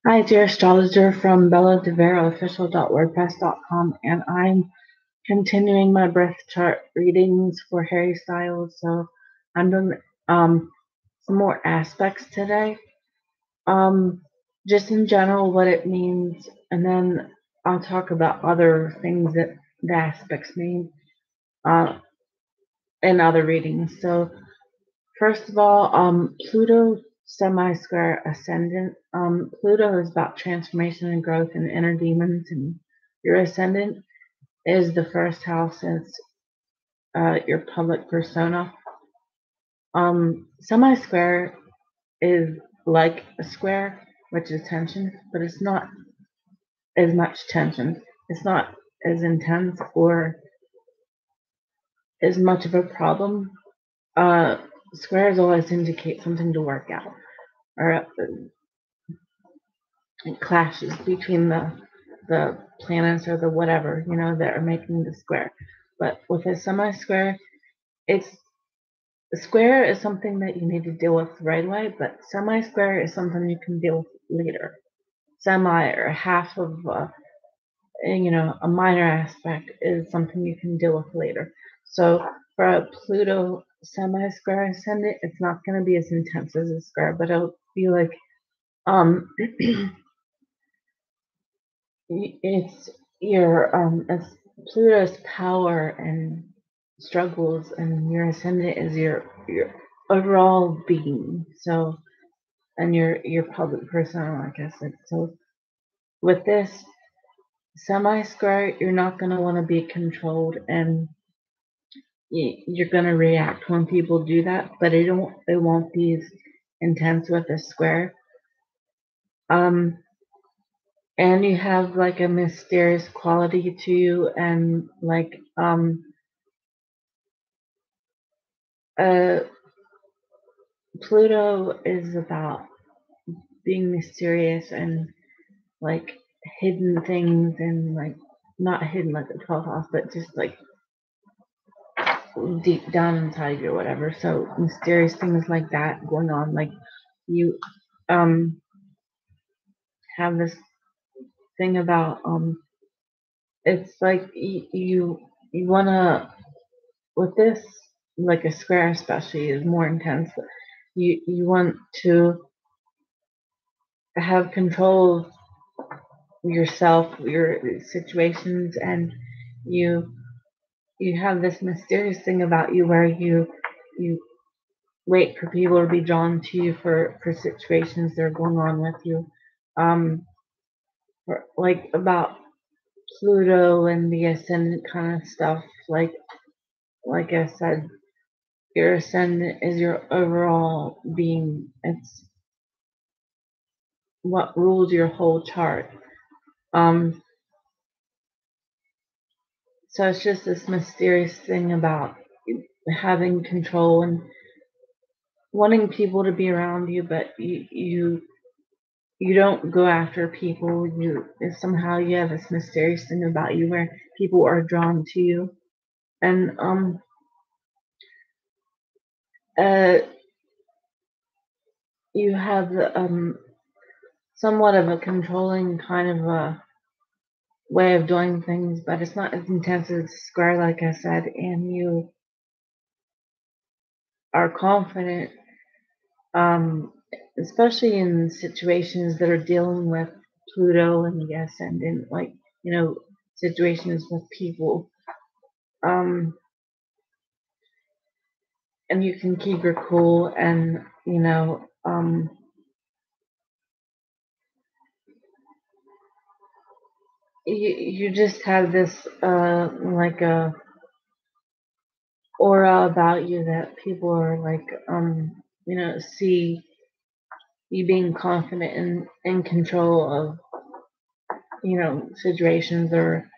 Hi, dear astrologer from Bella Devera official.wordpress.com, and I'm continuing my birth chart readings for Harry Styles. So I'm doing some more aspects today. Um, just in general, what it means, and then I'll talk about other things that the aspects mean uh, in other readings. So first of all, Pluto semi-square ascendant. Pluto is about transformation and growth and inner demons, and your ascendant is the first house, and it's your public persona. Semi-square is like a square, which is tension, but it's not as much tension. It's not as intense or as much of a problem. Uh, Squares always indicate something to work out, or clashes between the planets or the whatever that are making the square. But with a semi-square, it's a square is something that you need to deal with right away, but semi-square is something you can deal with later. Semi or half of a minor aspect is something you can deal with later. So for a Pluto semi-square ascendant, it's not going to be as intense as a square, but it'll be like it's it's Pluto's power and struggles, and your ascendant is your overall being. So, and your public persona, like I said. So with this semi-square, you're not gonna want to be controlled, and you're gonna react when people do that, but it won't be as intense with a square. Um, and you have like a mysterious quality to you, and like uh Pluto is about being mysterious and like hidden things, and like not hidden like the 12th house, but just like deep down inside you or whatever. So mysterious things like that going on, like you um have this thing about it's like you wanna, with this, like a square especially is more intense. You want to have control of yourself, your situations, and you you have this mysterious thing about you where you wait for people to be drawn to you for situations that are going on with you. Um, like about Pluto and the ascendant kind of stuff. Like I said, your ascendant is your overall being. It's what rules your whole chart. Um, so it's just this mysterious thing about having control and wanting people to be around you, but you don't go after people. You somehow you have this mysterious thing about you where people are drawn to you, and uh, you have somewhat of a controlling kind of a way of doing things, but it's not as intense as square, like I said, and you are confident, um, especially in situations that are dealing with Pluto and the ascendant, like situations with people. Um, and you can keep your cool, and you just have this like a aura about you that people are like see you being confident and in control of situations, or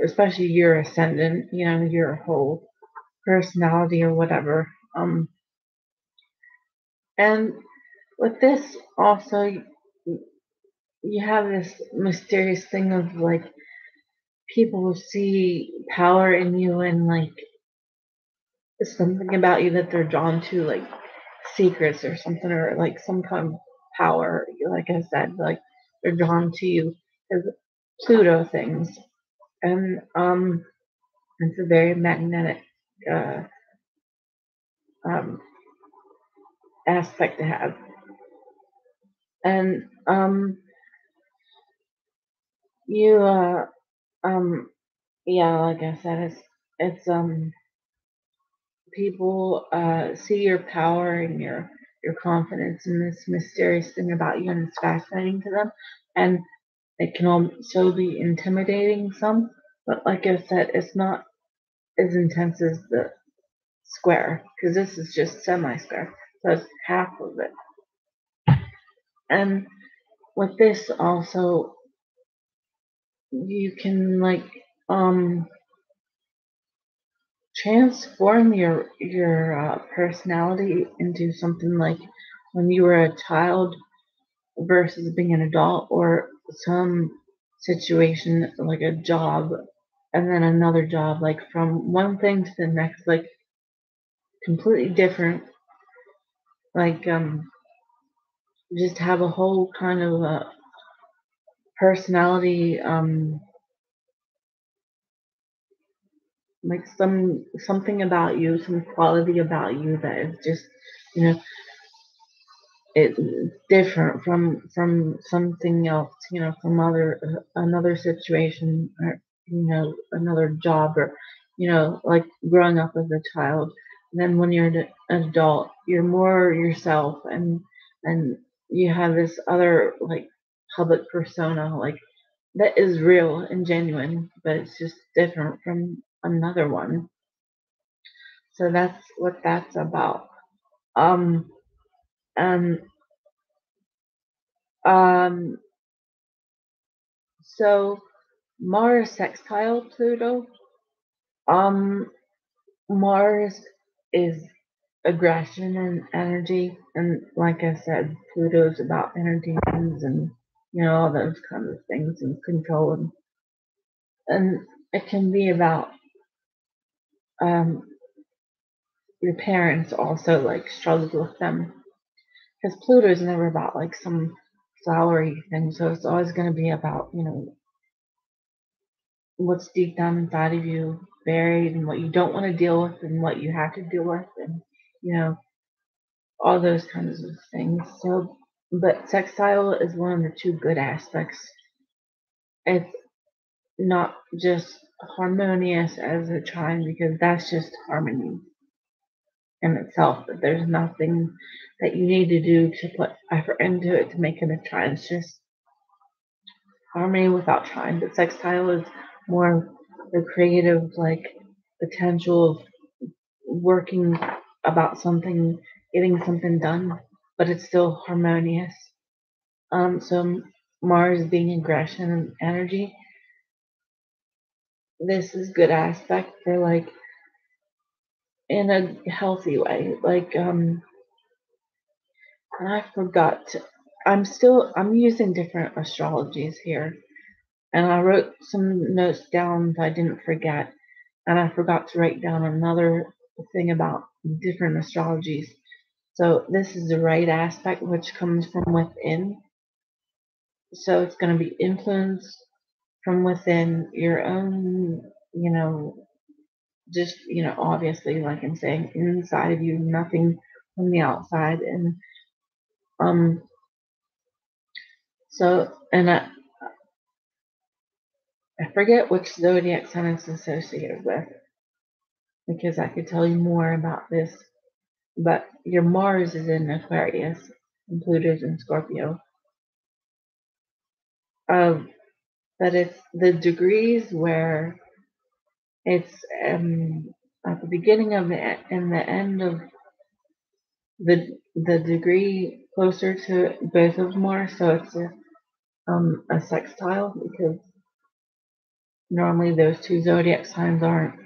especially your ascendant, your whole personality or whatever. And with this also, you have this mysterious thing of like people see power in you, and like something about you that they're drawn to, like secrets or something, or like some kind of power. Like I said, like are drawn to you as Pluto things, and it's a very magnetic uh, um, aspect to have. And you um yeah, like I said, it's people see your power and your confidence in this mysterious thing about you, and it's fascinating to them, and it can also be intimidating some. But like I said, it's not as intense as the square, because this is just semi-square, so it's half of it. And with this also, you can like transform your personality into something like when you were a child versus being an adult, or some situation like a job and then another job, like from one thing to the next, like completely different, like just have a whole kind of personality, like something about you, some quality about you that is just, you know, it's different from something else, from another situation, or another job, or like growing up as a child. And then when you're an adult, you're more yourself, and you have this other like public persona, like that is real and genuine, but it's just different from another one. So that's what that's about. Um, and um, so Mars sextile Pluto. Um, Mars is aggression and energy, and like I said, Pluto's about energy and all those kinds of things, and control, and it can be about um your parents also like struggled with them, because Pluto's never about like some flowery thing, so it's always going to be about what's deep down inside of you, buried, and what you don't want to deal with, and what you have to deal with, and you know all those kinds of things. So, but sextile is one of the two good aspects. It's not just harmonious as a trine, because that's just harmony in itself. But there's nothing that you need to do to put effort into it to make it a trine. It's just harmony without trine. But sextile is more the creative, like potential of working about something, getting something done, but it's still harmonious. So Mars being aggression and energy, this is good aspect for like in a healthy way. Like and I forgot to, I'm using different astrologies here, and I wrote some notes down that I didn't forget, and I forgot to write down another thing about different astrologies. So this is the right aspect, which comes from within. So it's going to be influenced from within your own, just, obviously, like I'm saying, inside of you, nothing from the outside. And um, so, and I forget which zodiac sign it's associated with, because I could tell you more about this. But your Mars is in Aquarius, and Pluto's in Scorpio. Um, but it's the degrees where it's at the beginning of the and the end of the degree closer to both of them are, so it's a sextile, because normally those two zodiac signs aren't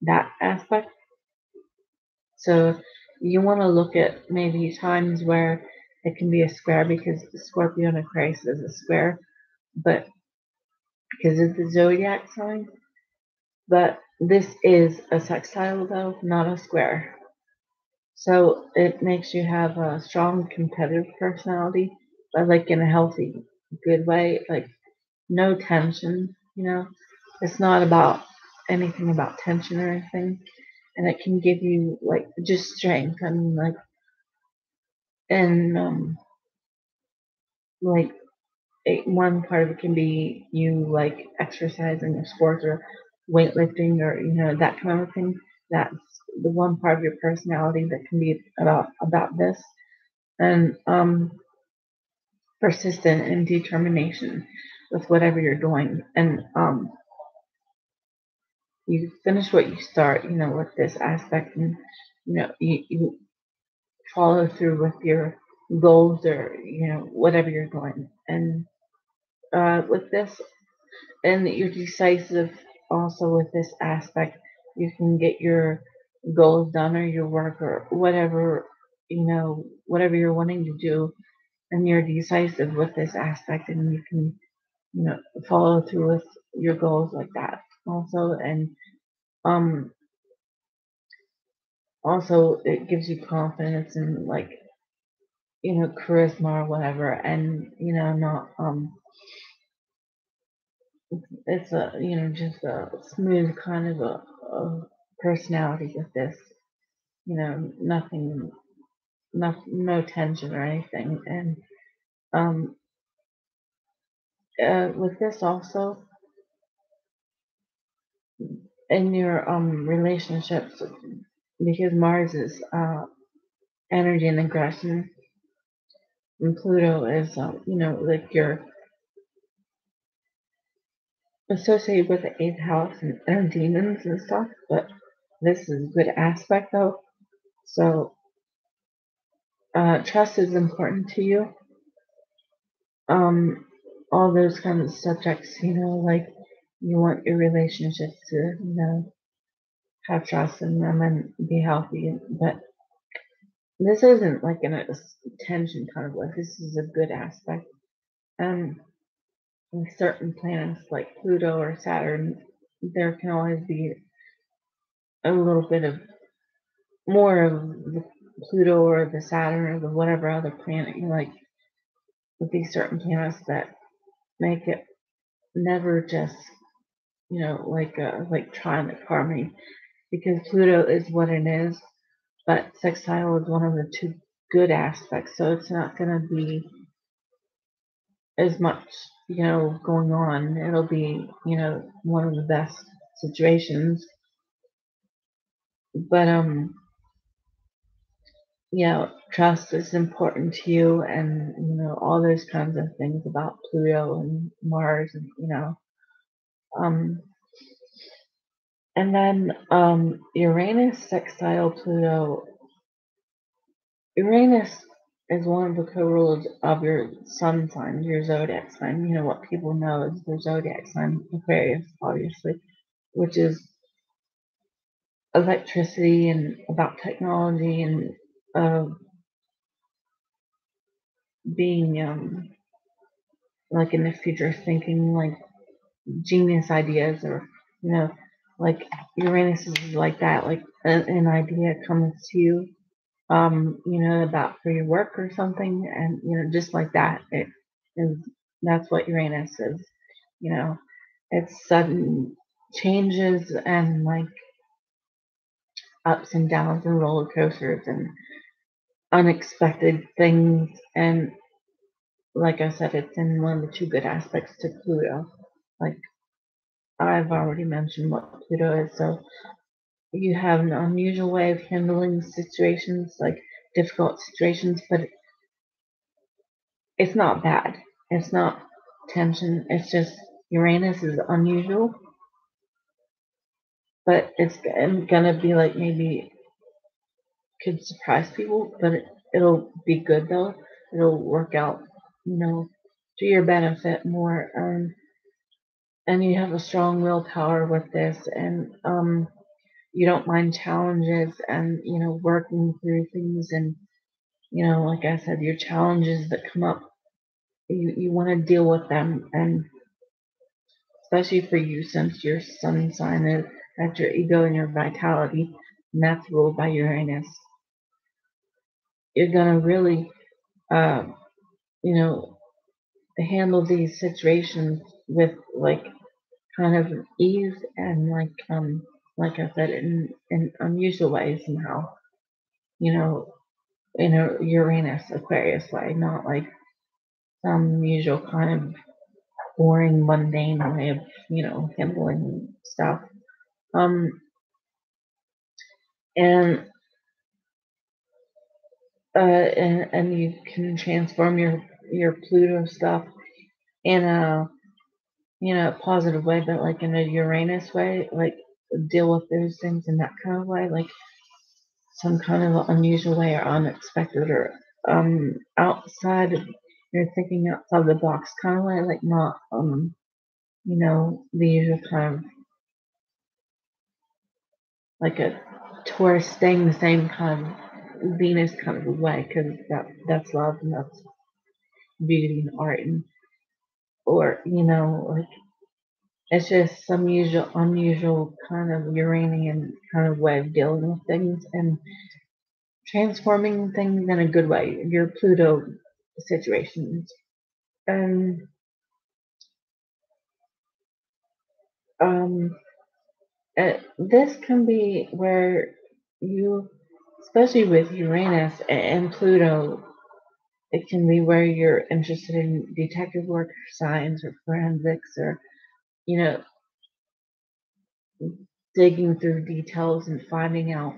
that aspect. So you want to look at maybe times where it can be a square, because the Scorpio and Aquarius is a square, but because it's the zodiac sign. But this is a sextile though, not a square. So it makes you have a strong competitive personality, but like in a healthy, good way, like no tension, It's not about anything about tension or anything. And it can give you like just strength and and like one part of it can be you like exercising or sports or weightlifting or that kind of thing. That's the one part of your personality that can be about this. And persistent and determination with whatever you're doing. And you finish what you start, with this aspect, and you follow through with your goals or whatever you're doing. And with this, and you're decisive also with this aspect. You can get your goals done or your work or whatever whatever you're wanting to do, and you're decisive with this aspect, and you can follow through with your goals like that also. And um also it gives you confidence and like charisma or whatever. And not it's a just a smooth kind of a personality with this, nothing, no tension or anything. And um with this also, in your relationships, because Mars is energy and aggression, and Pluto is like you're associated with the eighth house and demons and stuff. But this is a good aspect though. So trust is important to you. um all those kinds of subjects, like you want your relationships to have trust in them and be healthy. But this isn't like in a tension kind of way. This is a good aspect. And with certain planets like Pluto or Saturn, there can always be a little bit of more of the Pluto or the Saturn or the whatever other planet you like, with these certain planets that make it never just like trine harmony, because Pluto is what it is, but sextile is one of the two good aspects, so it's not going to be as much going on. It'll be one of the best situations. But trust is important to you, and all those kinds of things about Pluto and Mars, and um and then Uranus sextile Pluto. Uranus is one of the co-rulers of your sun sign, your zodiac sign. What people know is the zodiac sign Aquarius, obviously, which is electricity and about technology and uh, being like in the future, thinking like genius ideas, or like Uranus is like that, like an idea comes to you, about for your work or something, and just like that, it is. That's what Uranus is. You know, it's sudden changes and like ups and downs and roller coasters and unexpected things. And like I said, it's in one of the two good aspects to Pluto. Like I've already mentioned what Pluto is, so you have an unusual way of handling situations, like difficult situations, but it's not bad. It's not tension. It's just Uranus is unusual, but it's gonna be like maybe could surprise people, but it'll be good though. It'll work out, to your benefit more. And you have a strong willpower with this, and you don't mind challenges, and working through things. And like I said, your challenges that come up, you want to deal with them. And especially for you, since your sun sign is that's your ego and your vitality, and that's ruled by Uranus, you're gonna really handle these situations with like kind of ease and like I said, in unusual ways somehow, you know, in a Uranus Aquarius way, not like some usual kind of boring, mundane way of, handling stuff. Um, and and you can transform your Pluto stuff in a positive way, but like in a Uranus way, like deal with those things in that kind of way, like some kind of unusual way or unexpected or outside of you're thinking outside the box kind of way, like not the usual kind of like a Taurus staying the same kind of Venus kind of way, because that's love and that's beauty and art and or like it's just some unusual kind of Uranian kind of way of dealing with things and transforming things in a good way. Your Pluto situations. And um, this can be where you, especially with Uranus and Pluto, it can be where you're interested in detective work, science, or forensics, or you know, digging through details and finding out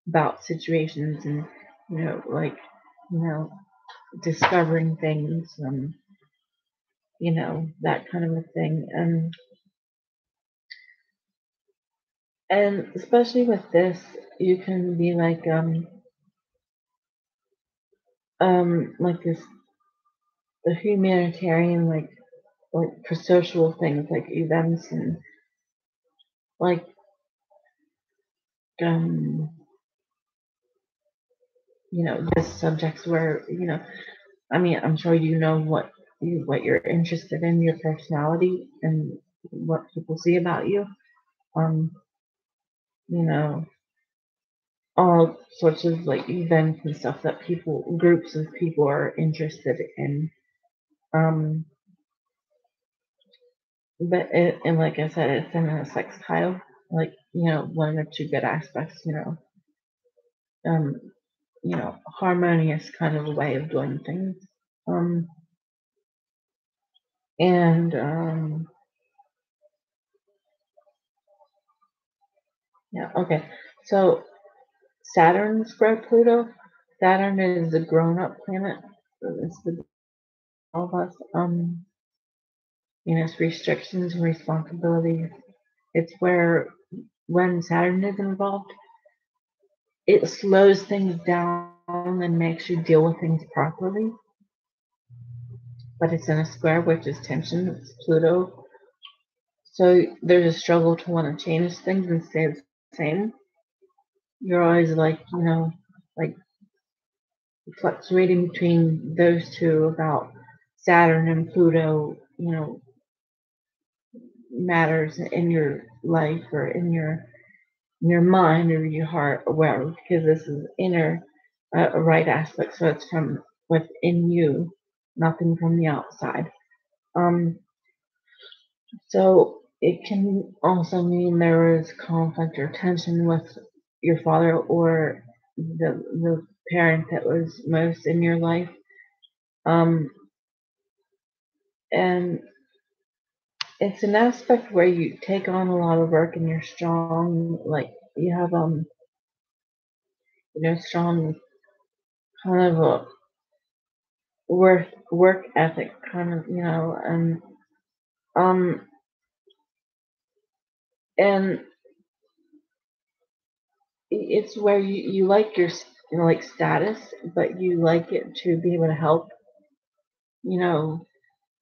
about situations and like you know, discovering things and that kind of a thing. And especially with this, you can be like this the humanitarian like for social things like events and like um this subjects where I mean, I'm sure what you're interested in, your personality, and what people see about you. Um, you know, all sorts of like events and stuff that groups of people are interested in. Um, but and like I said, it's in a sextile, like one or two good aspects. Um, harmonious kind of a way of doing things. Um, and yeah, okay. So Saturn square Pluto. Saturn is the grown-up planet. So it's the all of us. It's restrictions and responsibilities. It's where when Saturn is involved, it slows things down and makes you deal with things properly. But it's in a square, which is tension. It's Pluto. So there's a struggle to want to change things and stay the same. You're always like, like fluctuating between those two about Saturn and Pluto, matters in your life or in your mind or your heart or wherever, because this is inner right aspect, so it's from within you, nothing from the outside. Um, so it can also mean there was conflict or tension with your father or the parent that was most in your life. Um, and it's an aspect where you take on a lot of work and you're strong, like you have strong kind of a work ethic kind of, um and it's where you like your like status, but you like it to be able to help, you know,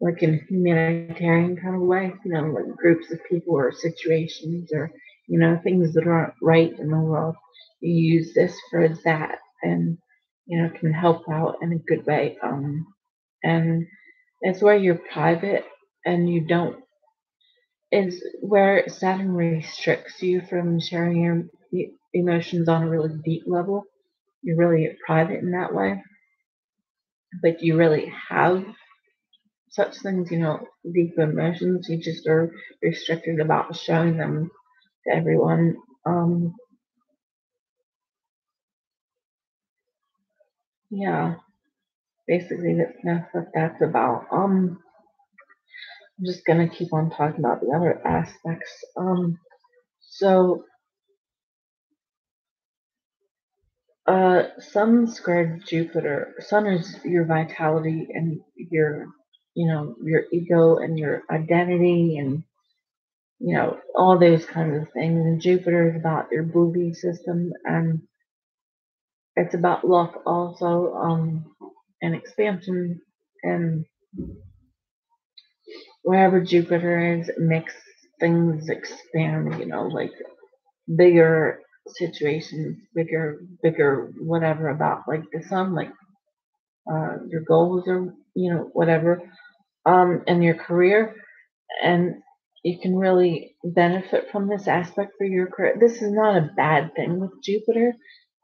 like in a humanitarian kind of way, like groups of people or situations or, things that aren't right in the world. You use this for that and, can help out in a good way. And it's where you're private and you don't, it's where Saturn restricts you from sharing your emotions on a really deep level. You're really private in that way. but you really have such things, deep emotions. You just are restricted about showing them to everyone. Yeah, basically that's what that's about. I'm just gonna keep on talking about the other aspects. So Sun squared Jupiter. Sun is your vitality and your ego and your identity and all those kinds of things. And Jupiter is about your belief system, and it's about luck also, and expansion. And wherever Jupiter is, it makes things expand. Like bigger situations, bigger whatever about like the sun, like your goals or whatever, in your career, and you can really benefit from this aspect for your career. This is not a bad thing with Jupiter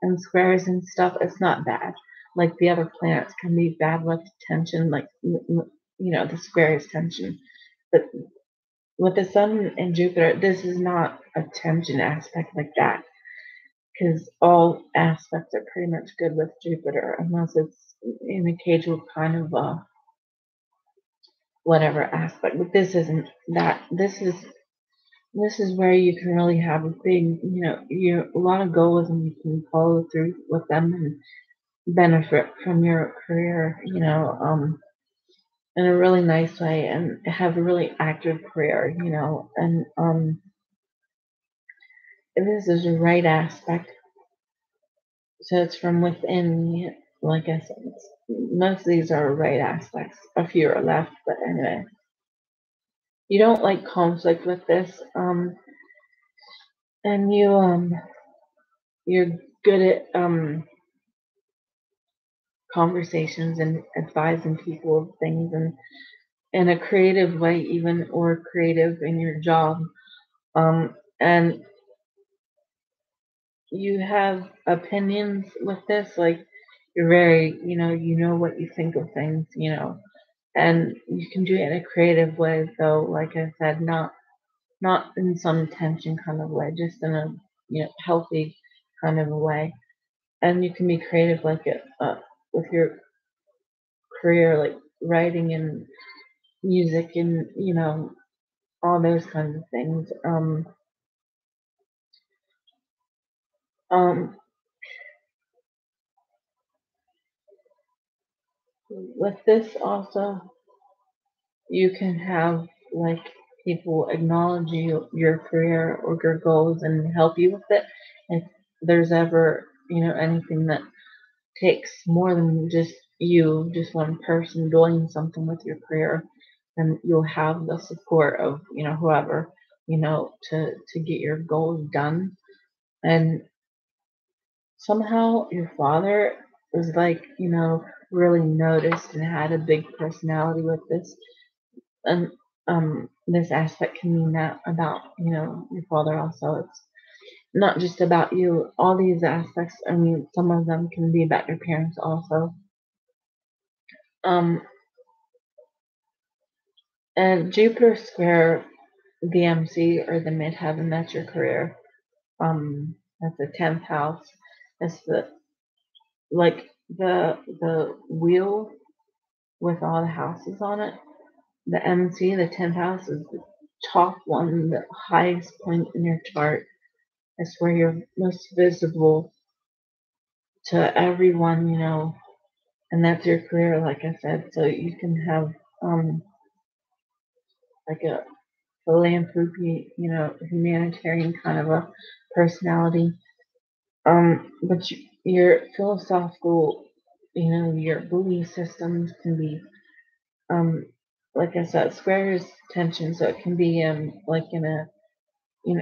and squares and stuff. It's not bad. Like the other planets can be bad with tension, like the squares tension, but with the sun and Jupiter, this is not a tension aspect like that because all aspects are pretty much good with Jupiter, unless it's in a occasional kind of whatever aspect. But this isn't that. This is where you can really have a big, a lot of goals, and you can follow through with them and benefit from your career, in a really nice way, and have a really active career, and this is the right aspect. So it's from within, like I said, most of these are right aspects. A few are left, but anyway. You don't like conflict with this, and you're good at conversations and advising people of things, and in a creative way, even, or creative in your job. And you have opinions with this, like you're very, what you think of things, and you can do it in a creative way, though, like I said, not in some tension kind of way, just in a healthy kind of a way. And you can be creative like it with your career, like writing and music and all those kinds of things. Um, with this also, you can have like people acknowledge your career or your goals and help you with it. If there's ever anything that takes more than just one person doing something with your career, then you'll have the support of whoever to get your goals done. And somehow your father was like really noticed and had a big personality with this. And this aspect can mean that about your father also. It's not just about you. All these aspects, I mean, some of them can be about your parents also. um and Jupiter square the MC, or the midheaven, that's your career. That's the 10th house. It's the wheel with all the houses on it. The MC, the 10th house, is the top one, the highest point in your chart. It's where you're most visible to everyone, and that's your career, like I said. So you can have like a philanthropy, humanitarian kind of a personality. But your philosophical, your belief systems can be, um, like I said, square is tension, so it can be like in a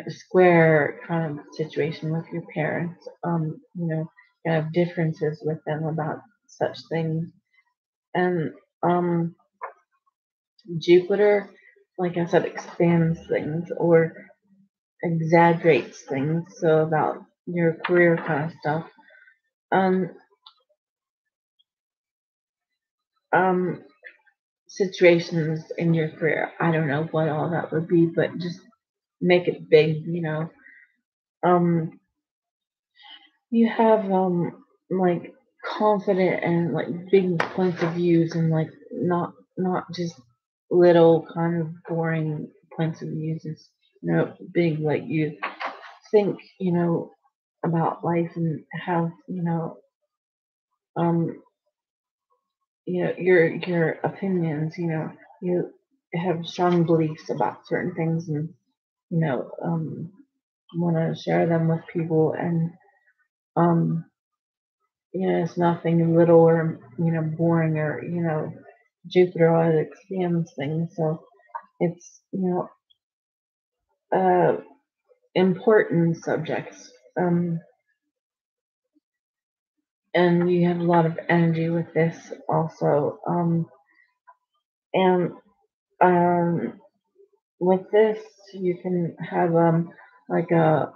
square kind of situation with your parents. Kind of differences with them about such things, and Jupiter, like I said, expands things or exaggerates things. So about your career kind of stuff. Um, um situations in your career. I don't know what all that would be, but just make it big, Um you have like confident and like big points of views and like not just little kind of boring points of views. It's big, like you think, about life and have, um your opinions, you have strong beliefs about certain things and you know um want to share them with people and um it's nothing little or boring or Jupiter always expands things, so it's uh important subjects, and you have a lot of energy with this also, and um with this you can have like a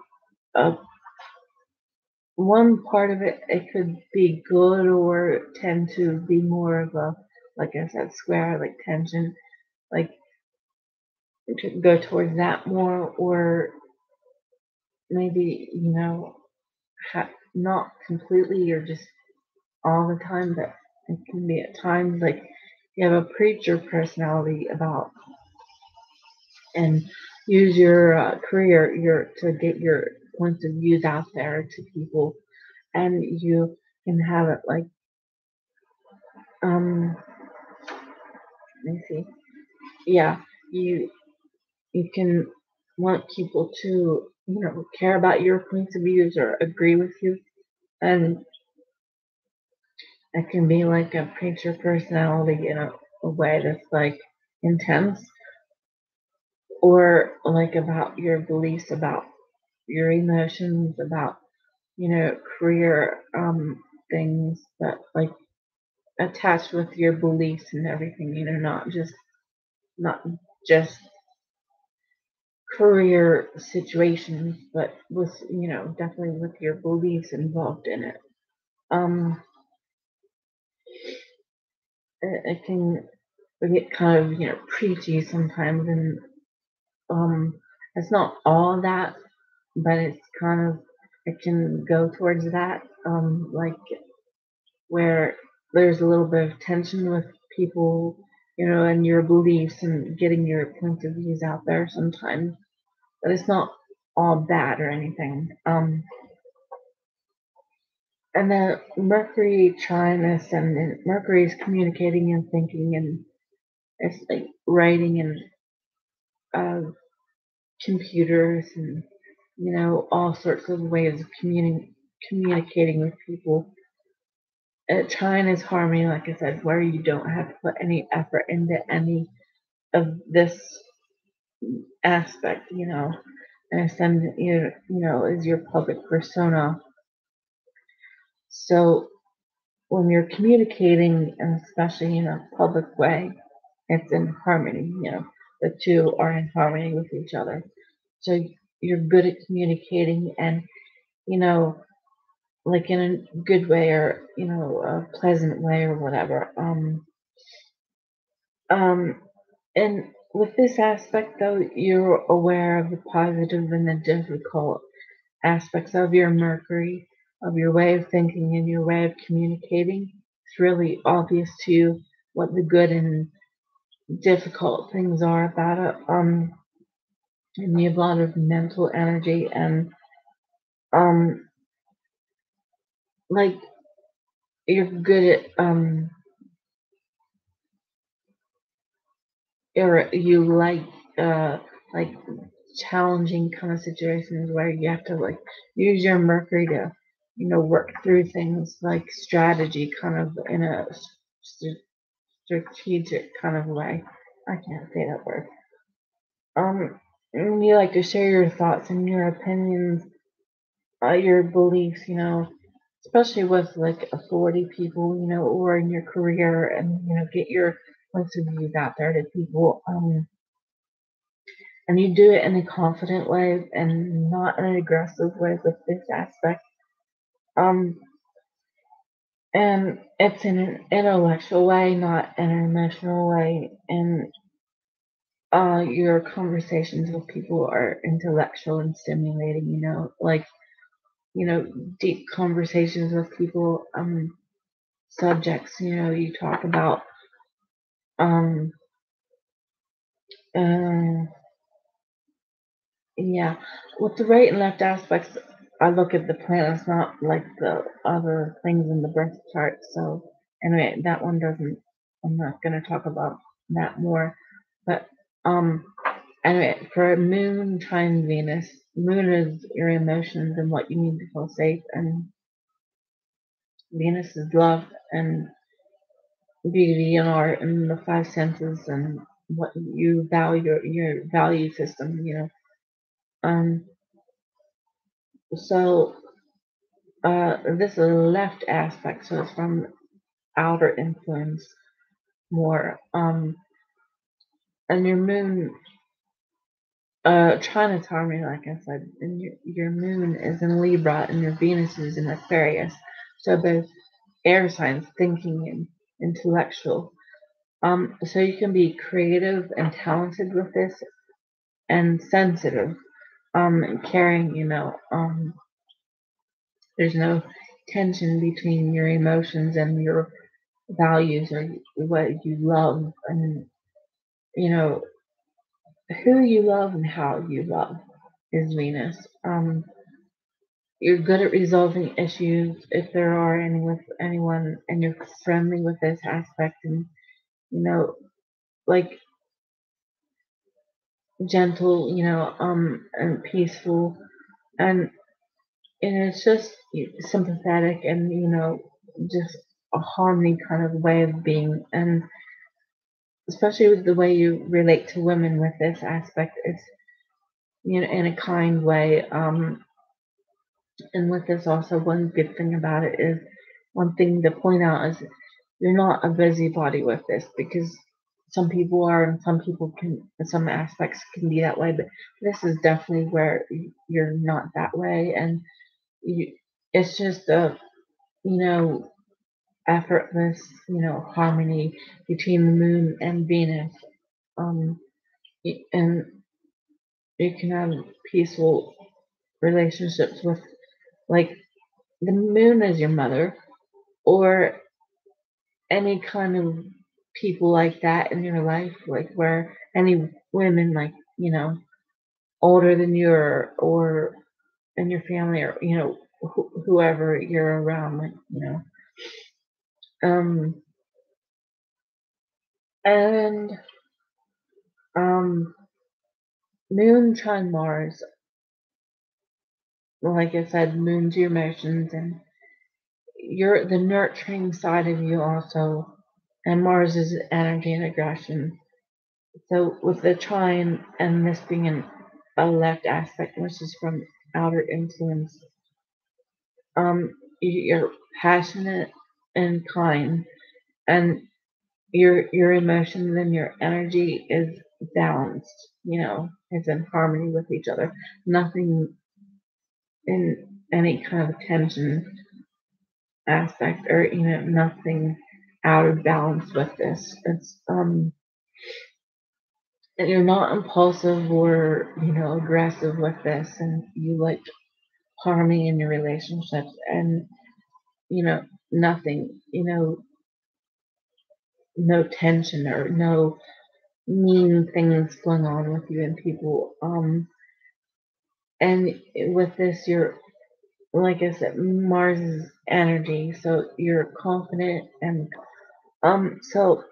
one part of it, it could be good or tend to be more of a, like I said, square, like tension, like it could go towards that more, or maybe, not completely or just all the time, but it can be at times like you have a preacher personality about and use your career to get your points of views out there to people, and you can have it like um let me see. Yeah, you you can want people to, care about your points of views or agree with you. And it can be like a preacher personality in a way that's like intense, or like about your beliefs, about your emotions, about, career things that like attached with your beliefs and everything, not just career situations, but with, definitely with your beliefs involved in it. Um, it can get kind of, preachy sometimes, and it's not all that, but it's kind of, it can go towards that, like where there's a little bit of tension with people, and your beliefs and getting your points of views out there sometimes, but it's not all bad or anything. And then Mercury Trinus, and Mercury is communicating and thinking, and it's like writing and uh, computers and all sorts of ways of communicating with people. Trinus harmony, like I said, where you don't have to put any effort into any of this aspect, and ascendant, is your public persona. So when you're communicating, and especially in a public way, it's in harmony, the two are in harmony with each other. So you're good at communicating, and, you know, like in a good way, or, a pleasant way or whatever. Um, and with this aspect, though, you're aware of the positive and the difficult aspects of your Mercury, of your way of thinking and your way of communicating. It's really obvious to you what the good and difficult things are about it. And you have a lot of mental energy, and um, like you're good at or you uh like challenging kind of situations where you have to like use your Mercury to work through things, like strategy, kind of in a strategic kind of way. I can't say that word. And you like to share your thoughts and your opinions, your beliefs, especially with like authority people, or in your career, and get your points of views out there to people. And you do it in a confident way and not in an aggressive way with this aspect. Um, And it's in an intellectual way, not an emotional way. And your conversations with people are intellectual and stimulating, like, you know, deep conversations with people, subjects, you talk about, um, uh, yeah, with the right and left aspects, I look at the planets, not like the other things in the birth chart. So anyway, that one doesn't. I'm not going to talk about that more. But um, anyway, for Moon trine Venus, Moon is your emotions and what you need to feel safe, and Venus is love and beauty and art and the five senses and what you value, your value system. Um, so this is a left aspect, so it's from outer influence more. And your moon, trine harmony, like I said, and your moon is in Libra and your Venus is in Aquarius. So both air signs, thinking and intellectual. So you can be creative and talented with this, and sensitive, and caring. There's no tension between your emotions and your values or what you love, and you know who you love and how you love is Venus. You're good at resolving issues if there are any with anyone, and you're friendly with this aspect, and you know like gentle, and peaceful, and it's just sympathetic, and just a harmony kind of way of being, and especially with the way you relate to women with this aspect, it's in a kind way. And with this also, one good thing about it is, one thing to point out is you're not a busybody with this, because some people are and some people can, some aspects can be that way, but this is definitely where you're not that way, and you, it's just a, you know, effortless, harmony between the moon and Venus. Um, and you can have peaceful relationships with, like, the moon is your mother, or any kind of people like that in your life, like where any women, like, older than you, or in your family, or, whoever you're around, like, um, and, um, moon trine Mars, like I said, moon's your emotions, and you're the nurturing side of you also, and Mars is energy and aggression. So with the trine and this being a left aspect, which is from outer influence, you're passionate and kind, and your emotions and your energy is balanced. It's in harmony with each other. Nothing in any kind of tension aspect, or nothing out of balance with this. It's and you're not impulsive or aggressive with this, and you like harmony in your relationships, and nothing, no tension or no mean things going on with you and people. And with this, you're, like I said, Mars is energy, so you're confident, and so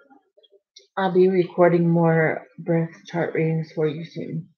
I'll be recording more birth chart readings for you soon.